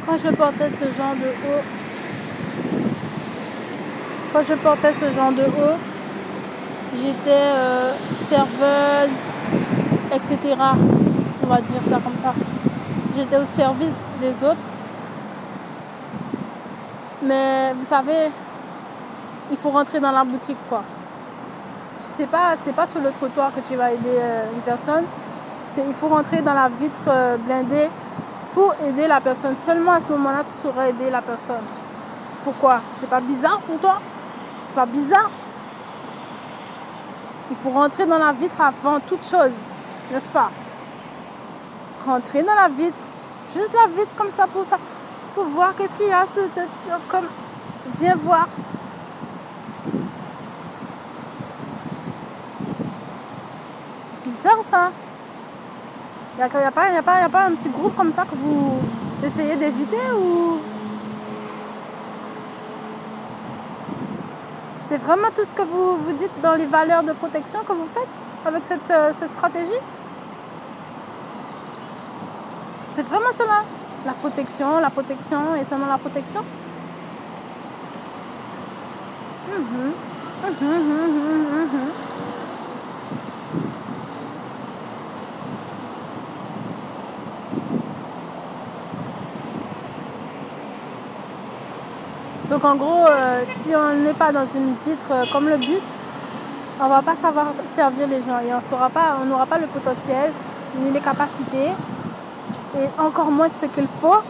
Quand je portais ce genre de haut, j'étais serveuse, etc. On va dire ça comme ça. J'étais au service des autres. Mais vous savez, il faut rentrer dans la boutique, quoi. C'est pas sur le trottoir que tu vas aider une personne. Il faut rentrer dans la vitre blindée pour aider la personne. Seulement à ce moment-là, tu sauras aider la personne. Pourquoi? C'est pas bizarre pour toi? C'est pas bizarre? Il faut rentrer dans la vitre avant toute chose, n'est-ce pas? Rentrer dans la vitre, juste la vitre comme ça pour voir qu'est-ce qu'il y a. Comme, viens voir. Bizarre ça. Il n'y a pas un petit groupe comme ça que vous essayez d'éviter ou... C'est vraiment tout ce que vous dites dans les valeurs de protection que vous faites avec cette stratégie? C'est vraiment cela? La protection et seulement la protection? Donc en gros, si on n'est pas dans une vitre comme le bus, on ne va pas savoir servir les gens et on n'aura pas le potentiel ni les capacités et encore moins ce qu'il faut,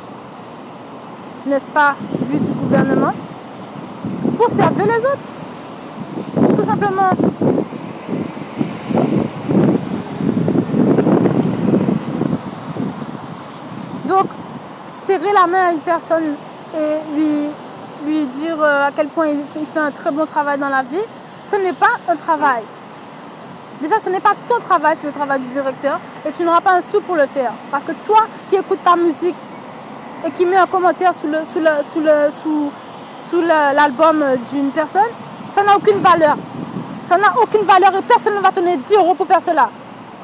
n'est-ce pas, vu du gouvernement, pour servir les autres. Tout simplement. Donc, serrer la main à une personne et lui dire à quel point il fait un très bon travail dans la vie, ce n'est pas un travail. Déjà, ce n'est pas ton travail, c'est le travail du directeur et tu n'auras pas un sou pour le faire. Parce que toi qui écoutes ta musique et qui met un commentaire sous l'album d'une personne, ça n'a aucune valeur. Ça n'a aucune valeur et personne ne va te donner 10 € pour faire cela.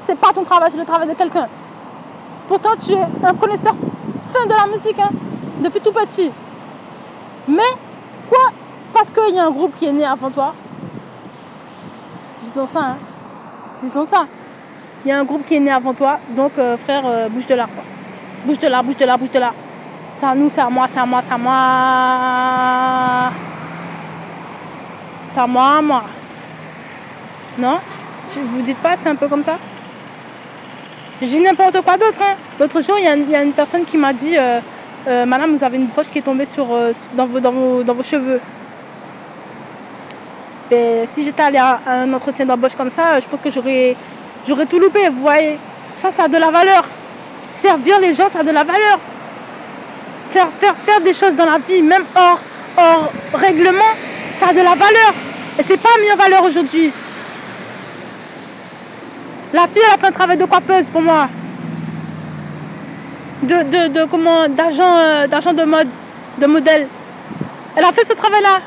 C'est pas ton travail, c'est le travail de quelqu'un. Pourtant, tu es un connaisseur fin de la musique, hein, depuis tout petit. Mais, quoi? Parce qu'il y a un groupe qui est né avant toi. Disons ça, hein. Disons ça. Il y a un groupe qui est né avant toi. Donc, frère, bouge de là, quoi. Bouge de là, bouge de là, bouge de là. C'est à nous, c'est à moi, c'est à moi, c'est à moi. C'est à moi. Non? Vous dites pas, c'est un peu comme ça? Je dis n'importe quoi d'autre, hein. L'autre jour, il y a une personne qui m'a dit... Madame, vous avez une broche qui est tombée dans vos cheveux. Et si j'étais allée à un entretien d'embauche comme ça, je pense que j'aurais tout loupé. Vous voyez, ça a de la valeur. Servir les gens, ça a de la valeur. Faire des choses dans la vie, même hors règlement, ça a de la valeur. Et c'est pas mis en valeur aujourd'hui. La fille, elle a fait un travail de coiffeuse pour moi. D'agent de mode, de modèle. Elle a fait ce travail-là.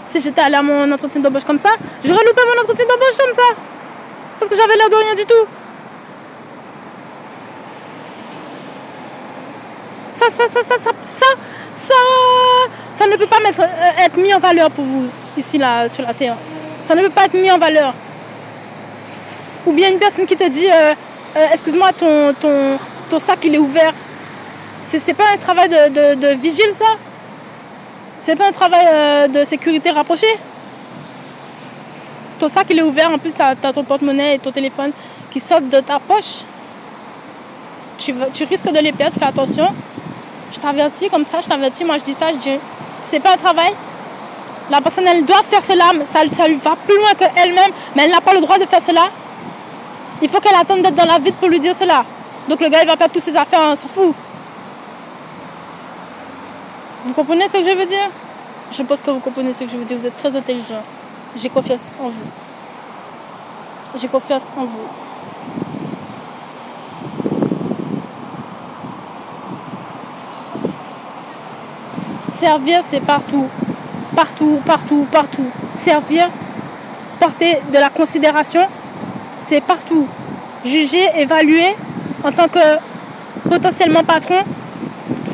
Si j'étais allée à mon entretien d'embauche comme ça, j'aurais loupé mon entretien d'embauche comme ça. Parce que j'avais l'air de rien du tout. Ça ne peut pas être mis en valeur pour vous, ici, là, sur la terre. Ça ne peut pas être mis en valeur. Ou bien une personne qui te dit, excuse-moi, ton sac, il est ouvert. C'est pas un travail de vigile, ça? C'est pas un travail de sécurité rapprochée? Ton sac, il est ouvert. En plus, t'as ton porte-monnaie et ton téléphone qui sortent de ta poche. Tu risques de les perdre. Fais attention. Je t'avertis comme ça. Je t'avertis. Moi, je dis ça. Je dis, c'est pas un travail. La personne, elle doit faire cela. Ça lui va plus loin qu'elle-même. Mais elle n'a pas le droit de faire cela. Il faut qu'elle attende d'être dans la vitre pour lui dire cela. Donc, le gars, il va perdre toutes ses affaires. On s'en fout. Vous comprenez ce que je veux dire? Je pense que vous comprenez ce que je veux dire. Vous êtes très intelligent. J'ai confiance en vous. J'ai confiance en vous. Servir, c'est partout. Partout, partout, partout. Servir, porter de la considération, c'est partout. Juger, évaluer en tant que potentiellement patron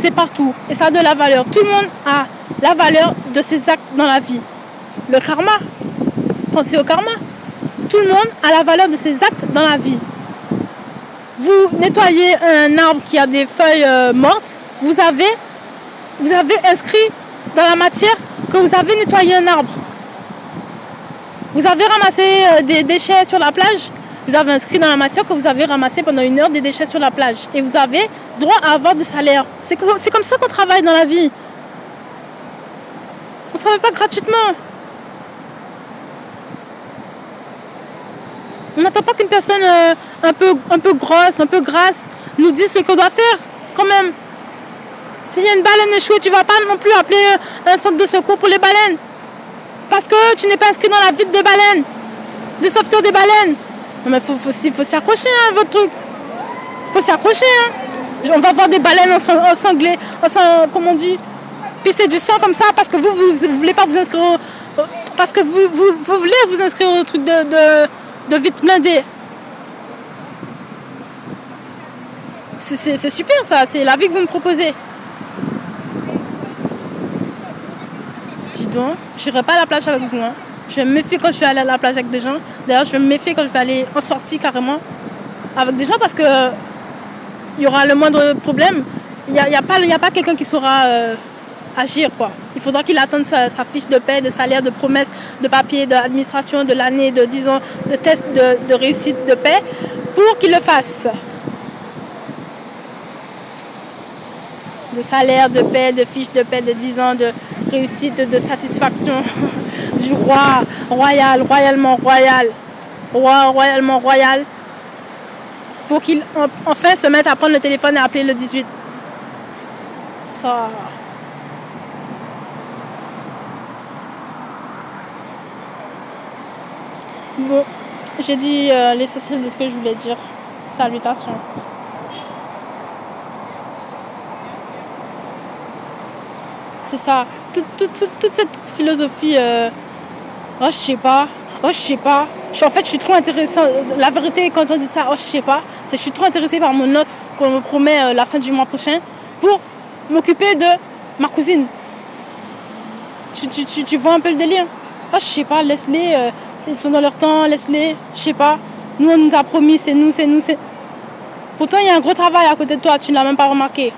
c'est partout. Et ça a de la valeur. Tout le monde a la valeur de ses actes dans la vie. Le karma. Pensez au karma. Tout le monde a la valeur de ses actes dans la vie. Vous nettoyez un arbre qui a des feuilles mortes. Vous avez inscrit dans la matière que vous avez nettoyé un arbre. Vous avez ramassé des déchets sur la plage. Vous avez inscrit dans la matière que vous avez ramassé pendant 1 heure des déchets sur la plage. Et vous avez droit à avoir du salaire. C'est comme ça qu'on travaille dans la vie. On ne travaille pas gratuitement. On n'attend pas qu'une personne un peu grosse, un peu grasse, nous dise ce qu'on doit faire, quand même. S'il y a une baleine échouée, tu ne vas pas non plus appeler un centre de secours pour les baleines. Parce que tu n'es pas inscrit dans la vie des baleines, des sauveteurs des baleines. Non mais faut s'accrocher, hein, votre truc. Faut s'accrocher, hein. On va voir des baleines ensanglées, comment on dit, pisser du sang comme ça parce que vous voulez pas vous inscrire parce que vous voulez vous inscrire au truc de vite blindé. C'est super ça, c'est la vie que vous me proposez. Dis donc, j'irai pas à la plage avec vous, hein. Je me méfie quand je vais aller à la plage avec des gens. D'ailleurs, je vais me méfier quand je vais aller en sortie carrément avec des gens parce que il y aura le moindre problème. Il y a pas quelqu'un qui saura agir, quoi. Il faudra qu'il attende sa fiche de paie, de salaire, de promesse, de papier, d'administration, de l'année, de 10 ans, de test de réussite de paie pour qu'il le fasse. De salaire, de paie, de fiche de paie, de 10 ans, de réussite, de satisfaction du roi, royalement royal, roi royalement royal, pour qu'il enfin se mette à prendre le téléphone et appeler le 18. Ça. Bon, j'ai dit l'essentiel de ce que je voulais dire. Salutations. C'est ça. Toute cette philosophie, oh je sais pas, En fait, je suis trop intéressée. La vérité, quand on dit ça, oh je sais pas, c'est que je suis trop intéressée par mon os qu'on me promet la fin du mois prochain pour m'occuper de ma cousine. Tu vois un peu le délire? Oh je sais pas, laisse-les, ils sont dans leur temps, laisse-les, je sais pas. Nous on nous a promis, c'est nous. Pourtant il y a un gros travail à côté de toi, tu ne l'as même pas remarqué.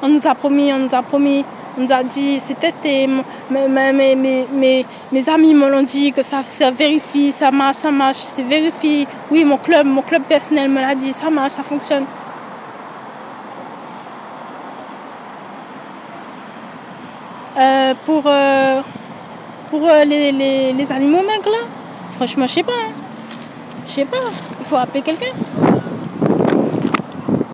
On nous a promis, on nous a dit, c'est testé. Mes amis me l'ont dit que ça vérifie, ça marche, c'est vérifié. Oui, mon club personnel me l'a dit, ça marche, ça fonctionne. Pour les animaux maigres là, franchement, je sais pas. Il faut appeler quelqu'un.